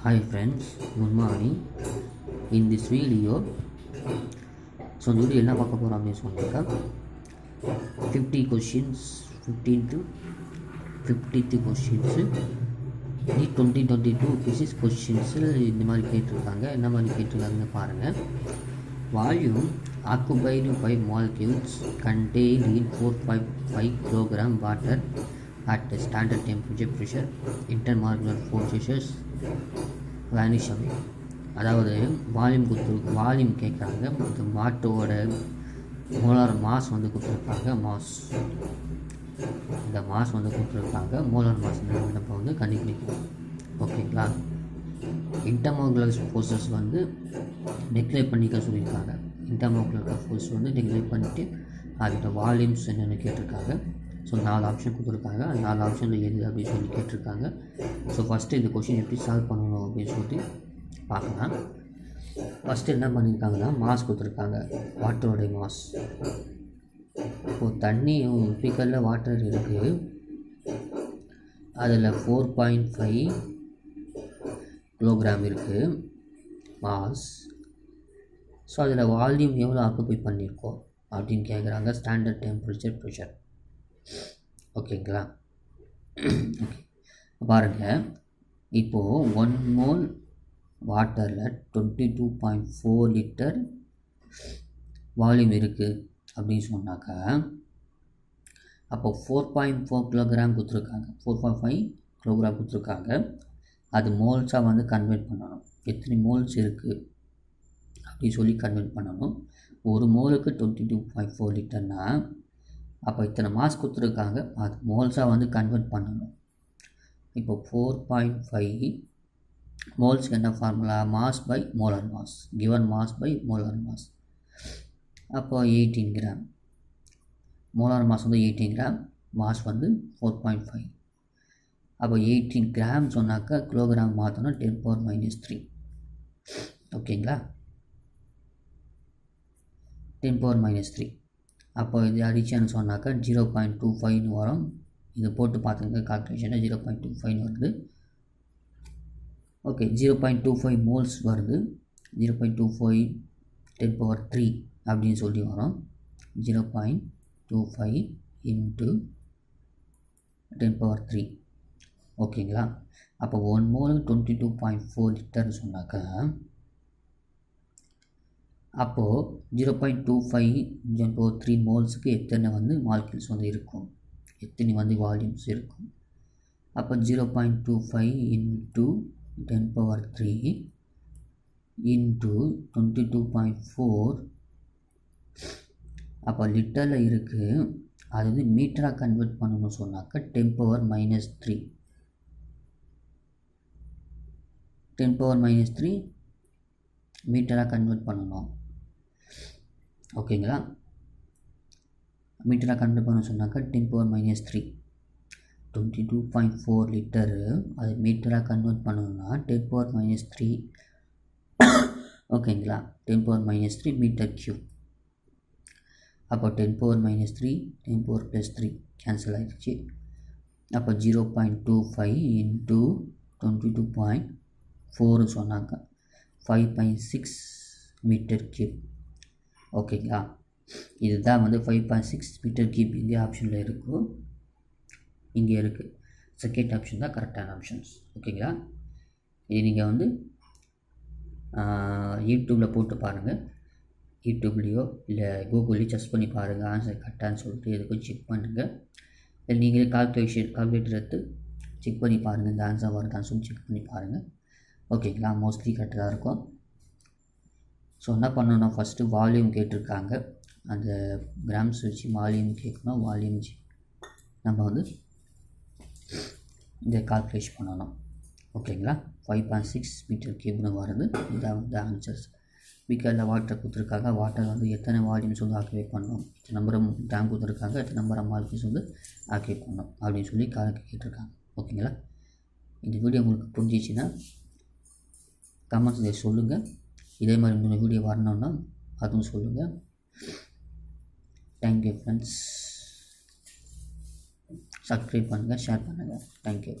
Hi friends, good morning. In this video, இந்த video என்ன பார்க்க போகிறோம் அப்படின்னு சொன்னாக்கா 50 questions 15 to 50th கொஷின்ஸு நீ 2022 பிசிக்ஸ் கொஷின்ஸு இந்த மாதிரி கேட்டிருக்காங்க. என்ன மாதிரி கேட்டிருக்காங்கன்னு பாருங்கள். Volume occupied by molecules contained in 4.5 kg water at standard temperature pressure intermolecular forces vanish away. அதாவது வால்யூம் கேட்குறாங்க. இந்த வாட்டரோட மோலார் மாஸ் வந்து கொடுத்துருக்காங்க. இந்த மாஸ் வந்து கொடுத்துருக்காங்க. மோலார் மாஸ் நம்ம வந்து கண்டுபிடிக்கணும். ஓகேங்களா? இன்டர்மோகுலர் ஃபோர்ஸஸ் வந்து டிக்ளேர் பண்ணிக்க சொல்லியிருக்காங்க. இன்டர்மோகுலர் ஃபோர்ஸ் வந்து டிக்ளேர் பண்ணிவிட்டு அதோட வால்யூம்ஸ் என்னென்னு கேட்டிருக்காங்க. ஸோ 4 ஆப்ஷன் கொடுத்துருக்காங்க. அந்த 4 ஆப்ஷனில் எது அப்படின்னு சொல்லி கேட்டிருக்காங்க. ஸோ ஃபஸ்ட்டு இந்த கொஷின் எப்படி சால்வ் பண்ணணும் அப்படின்னு சொல்லிட்டு பார்க்கலாம். ஃபஸ்ட்டு என்ன பண்ணியிருக்காங்கன்னா மாஸ் கொடுத்துருக்காங்க. வாட்டரோடைய மாஸ். இப்போது தண்ணியும் பீக்கரில் வாட்டர் இருக்குது. அதில் 4.5 கிலோகிராம் இருக்குது மாஸ். ஸோ அதில் வால்யூம் எவ்வளோ ஆக்குப்பை பண்ணியிருக்கோம் அப்படின்னு கேட்குறாங்க. Standard temperature pressure. ஓகேங்களா? ஓகே, பாருங்கள். இப்போது 1 மோல் வாட்டரில் 22.4 லிட்டர் வால்யூம் இருக்குது அப்படின்னு சொன்னாக்கா அப்போ 4.4 கிலோகிராம் கொடுத்துருக்காங்க. 4.5 கிலோகிராம் கொடுத்துருக்காங்க. அது மோல்ஸாக வந்து கன்வெர்ட் பண்ணணும். எத்தனை மோல்ஸ் இருக்குது அப்படின்னு சொல்லி கன்வெர்ட் பண்ணணும். ஒரு மோலுக்கு 22.4 லிட்டர்னால் அப்போ இத்தனை மாஸ் கொடுத்துருக்காங்க. அது மோல்ஸாக வந்து கன்வெர்ட் பண்ணணும். இப்போ 4.5 மோல்ஸ்க்கு என்ன formula? Mass by molar mass. Given mass by molar mass. அப்போ 18 கிராம். மோலார் மாஸ் வந்து 18 கிராம், மாஸ் வந்து 4.5. அப்போ 18 கிராம் சொன்னாக்கா கிலோகிராம் மாற்றணும் 10⁻³ ஓகேங்களா? 10⁻³. அப்போ இது அடிச்சேன்னு சொன்னாக்கா 0.25 வரும். இது போட்டு பார்த்துங்க கால்குலேஷனை. 0.25 வருது. ஓகே, 0.25 மோல்ஸ் வருது. 0.25 10⁻³ அப்படின்னு சொல்லி வரும். 0.25 இன்ட்டு 10⁻³ ஓகேங்களா? அப்போ 1 மோல் 22.4 லிட்டர்னு சொன்னாக்கா அப்போது 0.25 10⁻³ மோல்ஸுக்கு எத்தனை வந்து மாலிக்யூல்ஸ் வந்து இருக்கும், எத்தனை வந்து வால்யூம்ஸ் இருக்கும். அப்போ 0.25 இன்ட்டு 10⁻³ இன்ட்டு 22.4. அப்போ லிட்டரில் இருக்குது. அது வந்து மீட்டராக கன்வெர்ட் பண்ணணும்னு சொன்னாக்கா 10⁻³ 10⁻³ மீட்டராக கன்வெர்ட் பண்ணணும். ஓகேங்களா? மீட்டராக கன்வெர்ட் பண்ண சொன்னாக்கா 10⁻³ 22.4 லிட்டரு அது மீட்டராக கன்வெர்ட் பண்ணணும்னா 10⁻³ ஓகேங்களா? 10⁻³ மீட்டர் கியூப். அப்போ 10⁻³ 10⁻+3 கேன்சல் ஆகிடுச்சு. அப்போ 0.25 இன்ட்டு 22.4 சொன்னாங்க 5.6 மீட்டர் கியூப். ஓகேங்களா? இதுதான் வந்து 5.6 மீட்டர் கியூப். இந்தியா ஆப்ஷனில் இருக்கும், இங்கே இருக்குது. செகண்ட் ஆப்ஷன் தான் கரெக்டான ஆப்ஷன்ஸ். ஓகேங்களா? இது நீங்கள் வந்து யூடியூப்பில் போட்டு பாருங்கள். யூடியூப்லேயோ இல்லை கூகுள்லேயோ செக் பண்ணி பாருங்கள் ஆன்சர் கரெக்டானு சொல்லிட்டு எதுக்கும் செக் பண்ணுங்கள். இல்லை நீங்களே கால்குலேட்டர் எடுத்து செக் பண்ணி பாருங்கள். இந்த ஆன்சர் வருதான்னு சொல்லி செக் பண்ணி பாருங்கள். ஓகேங்களா? மோஸ்ட்லி கரெக்டாக தான் இருக்கும். ஸோ என்ன பண்ணணும்னா ஃபஸ்ட்டு வால்யூம் கேட்டிருக்காங்க. அந்த கிராம்ஸ் வச்சு வால்யூம் கேட்கணும். வால்யூம் நம்ம வந்து இந்த கால்குலேஷன் பண்ணணும். ஓகேங்களா? 5.6 மீட்டர் கியூப்னு வருது. இதான் வந்து ஆன்சர்ஸ். பீக்கரில் வாட்டர் கொடுத்துருக்காங்க. வாட்டர் வந்து எத்தனை வால்யூம்ஸ் வந்து ஆக்குபை பண்ணணும், எத்தனை நம்பர் கிராம் கொடுத்துருக்காங்க, எத்தனை நம்பர் மாலிக்யூல்ஸ் வந்து ஆக்குபை பண்ணணும் அப்படின்னு சொல்லி கேட்டிருக்காங்க. ஓகேங்களா? இந்த வீடியோ உங்களுக்கு புரிஞ்சிச்சுன்னா கமெண்ட்ஸில் சொல்லுங்கள். இதே மாதிரி இந்த வீடியோ வரணுன்னா அதுவும் சொல்லுங்கள். Thank you friends. சப்ஸ்கிரைப் பண்ணுங்கள், ஷேர் பண்ணுங்கள். தேங்க்யூ.